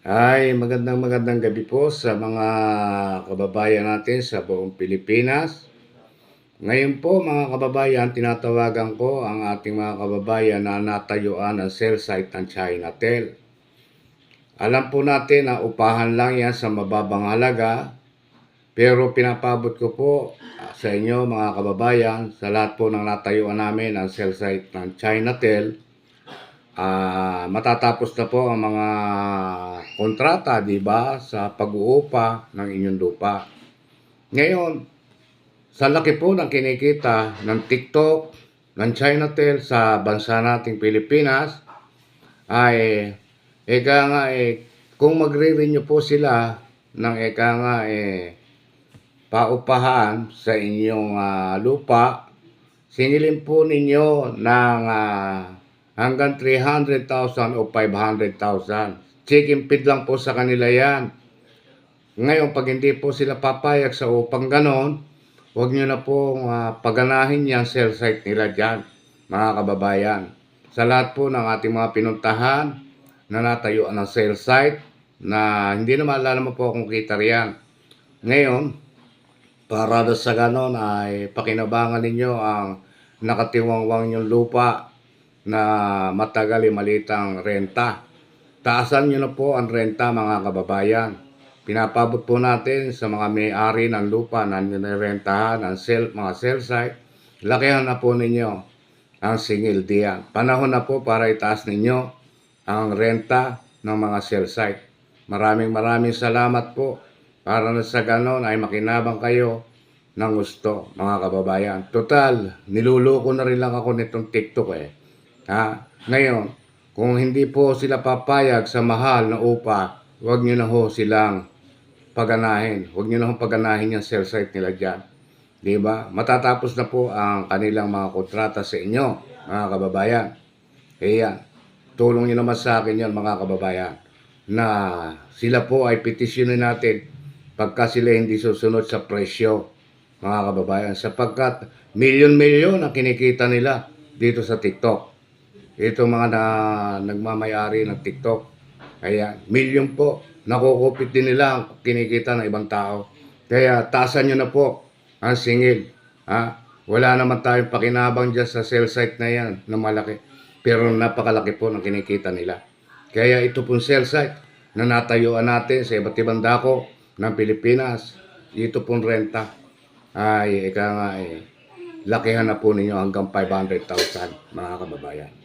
Magandang gabi po sa mga kababayan natin sa buong Pilipinas. Ngayon po mga kababayan, tinatawagan ko ang ating mga kababayan na natayuan ng cell site ng Chinatel. Alam po natin na upahan lang yan sa mababang halaga, pero pinapabot ko po sa inyo mga kababayan, sa lahat po ng natayuan namin ang cell site ng Chinatel, matatapos na po ang mga kontrata, di ba, sa pag-uupa ng inyong lupa. Ngayon, sa laki po ng kinikita ng TikTok, ng Chinatel sa bansa nating Pilipinas, ay kung magre-renew po sila ng paupahan sa inyong lupa, singilin po ninyo ng hanggang 300,000 o 500,000. Chicken feed lang po sa kanila yan. Ngayon, pag hindi po sila papayag sa upang ganon, huwag nyo na pong paganahin yung cell site nila dyan, mga kababayan. Sa lahat po ng ating mga pinuntahan na natayuan ng cell site, na hindi naman alam mo po kung kita riyan. Ngayon, para sa ganon ay pakinabangan ninyo ang nakatiwangwang yung lupa na matagal malitang renta. Taasan nyo na po ang renta mga kababayan. Pinapabot po natin sa mga may-ari ng lupa na nirentahan ng mga cell site. Lakihan na po ninyo ang singil diyan. Panahon na po para itaas ninyo ang renta ng mga cell site. Maraming salamat po. Para na sa ganon ay makinabang kayo ng gusto mga kababayan. Total, niluloko na rin lang ako nitong TikTok Ngayon, kung hindi po sila papayag sa mahal na upa, huwag nyo na ho silang paganahin. Huwag nyo na ho paganahin yung cell site nila dyan. Diba? Matatapos na po ang kanilang mga kontrata sa inyo, mga kababayan. Kaya, tulong nyo naman sa akin yan, mga kababayan, na sila po ay petisyonin natin pagka sila hindi susunod sa presyo, mga kababayan. Sapagkat milyon-milyon ang kinikita nila dito sa TikTok. Ito mga nagmamayari ng TikTok. Kaya milyon po, nakukupit din nila ang kinikita ng ibang tao. Kaya taasan nyo na po ang singil. Wala naman tayong pakinabang dyan sa cell site na yan na malaki. Pero napakalaki po ng kinikita nila. Kaya ito pong cell site na natayuan natin sa iba't ibang dako ng Pilipinas, ito pong renta ay lakihan na po ninyo hanggang 500,000 mga kababayan.